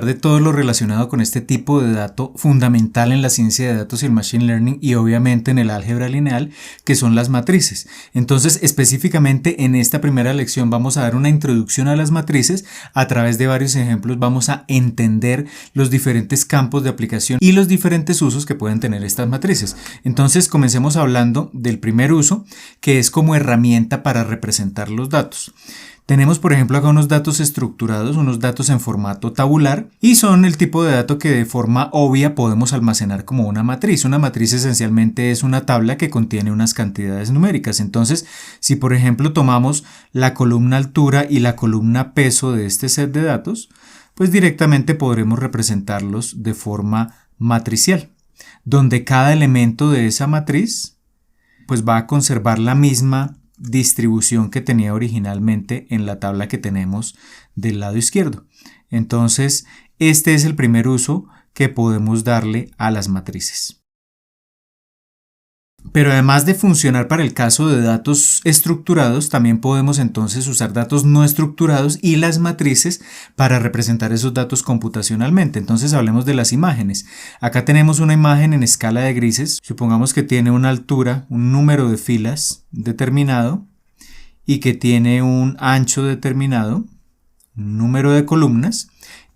de todo lo relacionado con este tipo de dato fundamental en la ciencia de datos y el machine learning y obviamente en el álgebra lineal, que son las matrices. Entonces, específicamente en esta primera lección vamos a dar una introducción a las matrices. A través de varios ejemplos vamos a entender los diferentes campos de aplicación y los diferentes usos que pueden tener estas matrices. Entonces, comencemos hablando del primer uso, que es como herramienta para representar los datos. Tenemos, por ejemplo, acá unos datos estructurados, unos datos en formato tabular, y son el tipo de dato que de forma obvia podemos almacenar como una matriz. Una matriz esencialmente es una tabla que contiene unas cantidades numéricas. Entonces, si por ejemplo tomamos la columna altura y la columna peso de este set de datos, pues directamente podremos representarlos de forma matricial, donde cada elemento de esa matriz pues va a conservar la misma distribución que tenía originalmente en la tabla que tenemos del lado izquierdo. Entonces, este es el primer uso que podemos darle a las matrices. Pero además de funcionar para el caso de datos estructurados, también podemos entonces usar datos no estructurados y las matrices para representar esos datos computacionalmente. Entonces hablemos de las imágenes. Acá tenemos una imagen en escala de grises. Supongamos que tiene una altura, un número de filas determinado y que tiene un ancho determinado, un número de columnas.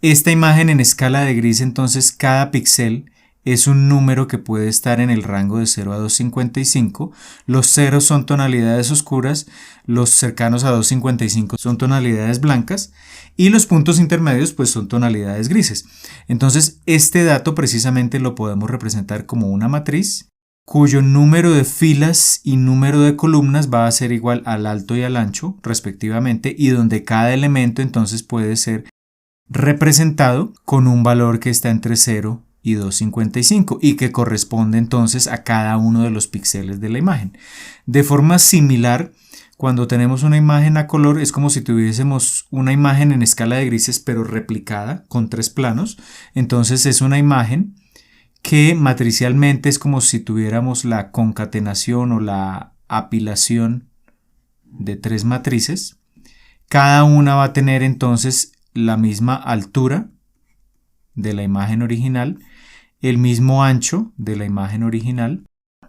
Esta imagen en escala de gris, entonces cada píxel es un número que puede estar en el rango de 0 a 255. Los ceros son tonalidades oscuras, los cercanos a 255 son tonalidades blancas y los puntos intermedios pues son tonalidades grises. Entonces este dato precisamente lo podemos representar como una matriz cuyo número de filas y número de columnas va a ser igual al alto y al ancho respectivamente, y donde cada elemento entonces puede ser representado con un valor que está entre 0 y 255 y que corresponde entonces a cada uno de los píxeles de la imagen. De forma similar, cuando tenemos una imagen a color es como si tuviésemos una imagen en escala de grises pero replicada con 3 planos. Entonces es una imagen que matricialmente es como si tuviéramos la concatenación o la apilación de 3 matrices. Cada una va a tener entonces la misma altura de la imagen original, el mismo ancho de la imagen original.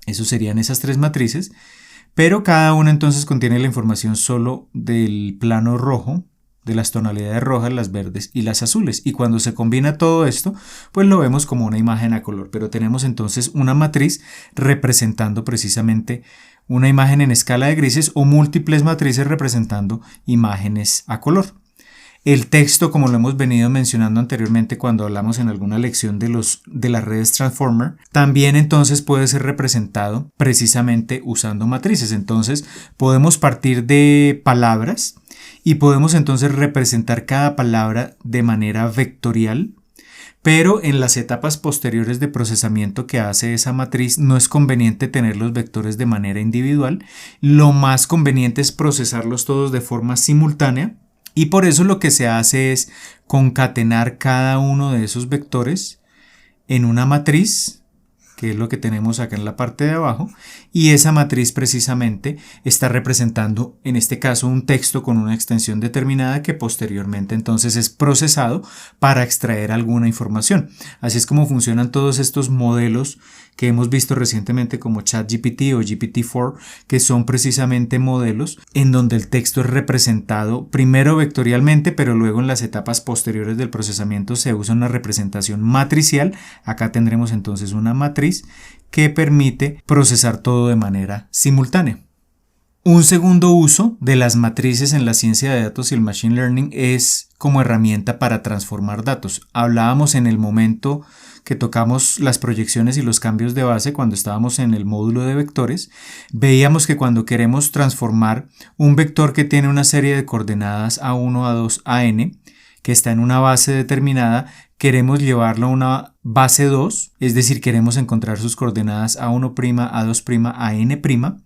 Eso serían esas 3 matrices, pero cada una entonces contiene la información solo del plano rojo, de las tonalidades rojas, las verdes y las azules, y cuando se combina todo esto pues lo vemos como una imagen a color. Pero tenemos entonces una matriz representando precisamente una imagen en escala de grises o múltiples matrices representando imágenes a color. El texto, como lo hemos venido mencionando anteriormente cuando hablamos en alguna lección de las redes Transformer, también entonces puede ser representado precisamente usando matrices. Entonces podemos partir de palabras y podemos entonces representar cada palabra de manera vectorial, pero en las etapas posteriores de procesamiento que hace esa matriz no es conveniente tener los vectores de manera individual. Lo más conveniente es procesarlos todos de forma simultánea. Y por eso lo que se hace es concatenar cada uno de esos vectores en una matriz, que es lo que tenemos acá en la parte de abajo, y esa matriz precisamente está representando en este caso un texto con una extensión determinada que posteriormente entonces es procesado para extraer alguna información. Así es como funcionan todos estos modelos que hemos visto recientemente como ChatGPT o GPT-4, que son precisamente modelos en donde el texto es representado primero vectorialmente, pero luego en las etapas posteriores del procesamiento se usa una representación matricial. Acá tendremos entonces una matriz que permite procesar todo de manera simultánea. Un segundo uso de las matrices en la ciencia de datos y el machine learning es como herramienta para transformar datos. Hablábamos en el momento que tocamos las proyecciones y los cambios de base cuando estábamos en el módulo de vectores. Veíamos que cuando queremos transformar un vector que tiene una serie de coordenadas A1, A2, AN, que está en una base determinada, queremos llevarlo a una base 2, es decir, queremos encontrar sus coordenadas A1', A2', AN'.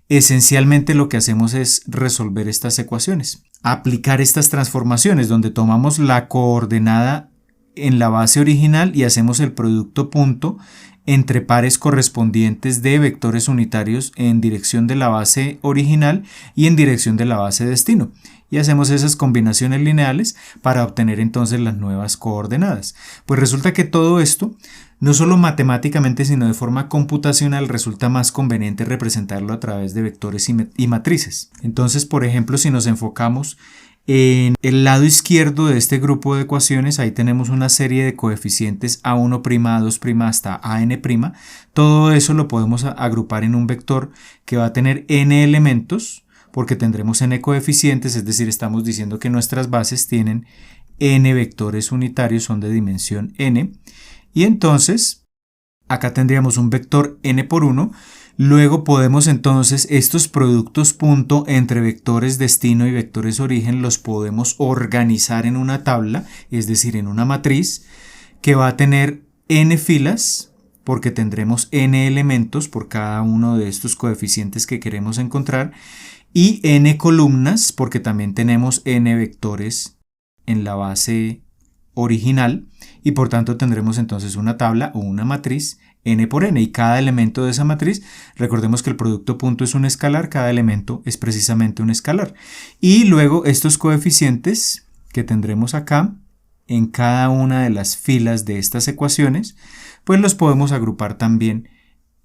Esencialmente lo que hacemos es resolver estas ecuaciones, aplicar estas transformaciones donde tomamos la coordenada en la base original y hacemos el producto punto entre pares correspondientes de vectores unitarios en dirección de la base original y en dirección de la base destino. y hacemos esas combinaciones lineales para obtener entonces las nuevas coordenadas. Pues resulta que todo esto, no solo matemáticamente, sino de forma computacional, resulta más conveniente representarlo a través de vectores y matrices. Entonces, por ejemplo, si nos enfocamos en el lado izquierdo de este grupo de ecuaciones, ahí tenemos una serie de coeficientes A1', A2' hasta AN'. Todo eso lo podemos agrupar en un vector que va a tener n elementos, porque tendremos n coeficientes, es decir, estamos diciendo que nuestras bases tienen n vectores unitarios, son de dimensión n, y entonces acá tendríamos un vector n por 1. Luego podemos entonces estos productos punto entre vectores destino y vectores origen los podemos organizar en una tabla, es decir, en una matriz que va a tener n filas, porque tendremos n elementos por cada uno de estos coeficientes que queremos encontrar, y n columnas, porque también tenemos n vectores en la base original, y por tanto tendremos entonces una tabla o una matriz n por n, y cada elemento de esa matriz, recordemos que el producto punto es un escalar, cada elemento es precisamente un escalar, y luego estos coeficientes que tendremos acá en cada una de las filas de estas ecuaciones, pues los podemos agrupar también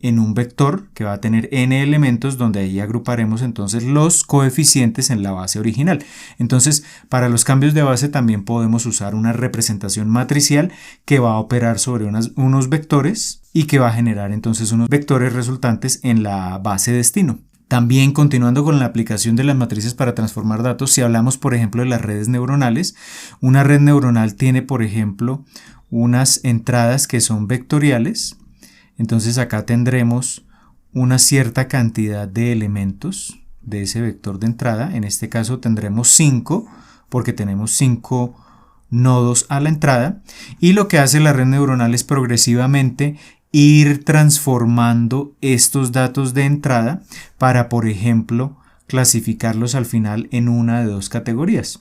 en un vector que va a tener n elementos, donde ahí agruparemos entonces los coeficientes en la base original. Entonces, para los cambios de base también podemos usar una representación matricial que va a operar sobre unos vectores y que va a generar entonces unos vectores resultantes en la base destino. También, continuando con la aplicación de las matrices para transformar datos, si hablamos por ejemplo de las redes neuronales, una red neuronal tiene por ejemplo unas entradas que son vectoriales. Entonces acá tendremos una cierta cantidad de elementos de ese vector de entrada. En este caso tendremos 5, porque tenemos 5 nodos a la entrada. Y lo que hace la red neuronal es progresivamente ir transformando estos datos de entrada para, por ejemplo, clasificarlos al final en una de dos categorías.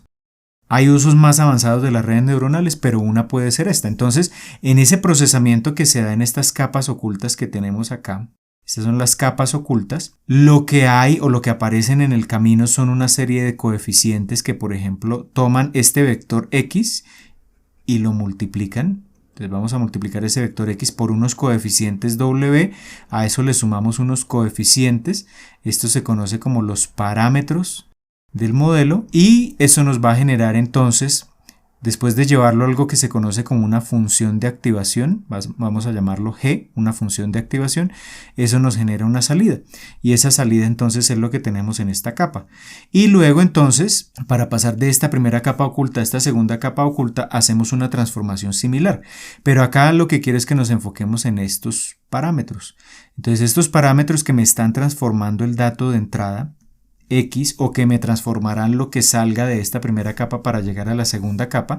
Hay usos más avanzados de las redes neuronales, pero una puede ser esta. Entonces, en ese procesamiento que se da en estas capas ocultas que tenemos acá, estas son las capas ocultas, lo que hay o lo que aparecen en el camino son una serie de coeficientes que, por ejemplo, toman este vector x y lo multiplican. Entonces vamos a multiplicar ese vector x por unos coeficientes w, a eso le sumamos unos coeficientes, esto se conoce como los parámetros del modelo, y eso nos va a generar entonces, después de llevarlo a algo que se conoce como una función de activación, vamos a llamarlo g, una función de activación, eso nos genera una salida, y esa salida entonces es lo que tenemos en esta capa. Y luego entonces, para pasar de esta primera capa oculta a esta segunda capa oculta, hacemos una transformación similar, pero acá lo que quiero es que nos enfoquemos en estos parámetros. Entonces estos parámetros que me están transformando el dato de entrada X, o que me transformarán lo que salga de esta primera capa para llegar a la segunda capa,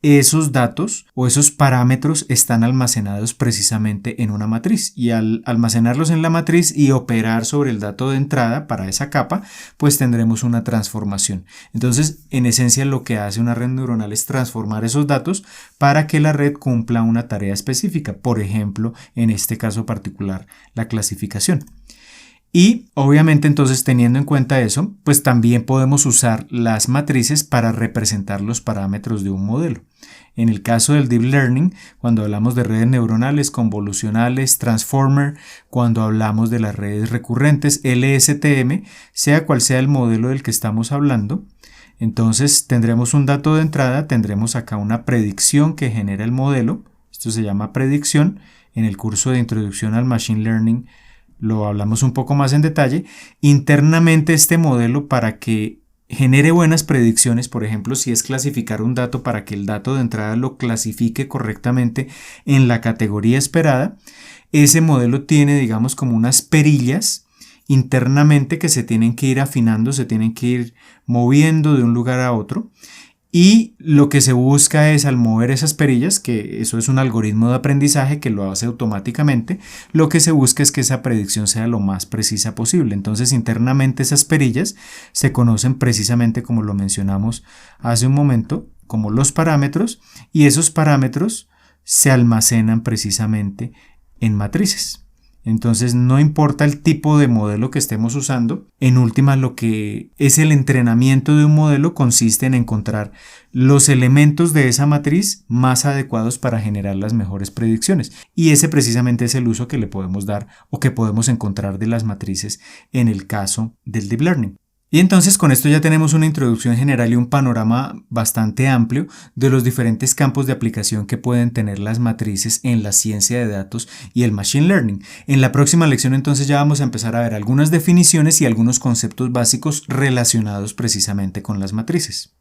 esos datos o esos parámetros están almacenados precisamente en una matriz, y al almacenarlos en la matriz y operar sobre el dato de entrada para esa capa, pues tendremos una transformación. Entonces, en esencia, lo que hace una red neuronal es transformar esos datos para que la red cumpla una tarea específica, por ejemplo, en este caso particular, la clasificación. Y obviamente entonces, teniendo en cuenta eso, pues también podemos usar las matrices para representar los parámetros de un modelo. En el caso del Deep Learning, cuando hablamos de redes neuronales, convolucionales, Transformer, cuando hablamos de las redes recurrentes, LSTM, sea cual sea el modelo del que estamos hablando, entonces tendremos un dato de entrada, tendremos acá una predicción que genera el modelo, esto se llama predicción. En el curso de Introducción al Machine Learning lo hablamos un poco más en detalle. Internamente este modelo, para que genere buenas predicciones, por ejemplo, si es clasificar un dato, para que el dato de entrada lo clasifique correctamente en la categoría esperada, ese modelo tiene, digamos, como unas perillas internamente que se tienen que ir afinando, se tienen que ir moviendo de un lugar a otro. Y lo que se busca es, al mover esas perillas, que eso es un algoritmo de aprendizaje que lo hace automáticamente, lo que se busca es que esa predicción sea lo más precisa posible. Entonces, internamente esas perillas se conocen precisamente, como lo mencionamos hace un momento, como los parámetros, y esos parámetros se almacenan precisamente en matrices. Entonces no importa el tipo de modelo que estemos usando, en última lo que es el entrenamiento de un modelo consiste en encontrar los elementos de esa matriz más adecuados para generar las mejores predicciones. Y ese precisamente es el uso que le podemos dar o que podemos encontrar de las matrices en el caso del Deep Learning. Y entonces con esto ya tenemos una introducción general y un panorama bastante amplio de los diferentes campos de aplicación que pueden tener las matrices en la ciencia de datos y el Machine Learning. En la próxima lección entonces ya vamos a empezar a ver algunas definiciones y algunos conceptos básicos relacionados precisamente con las matrices.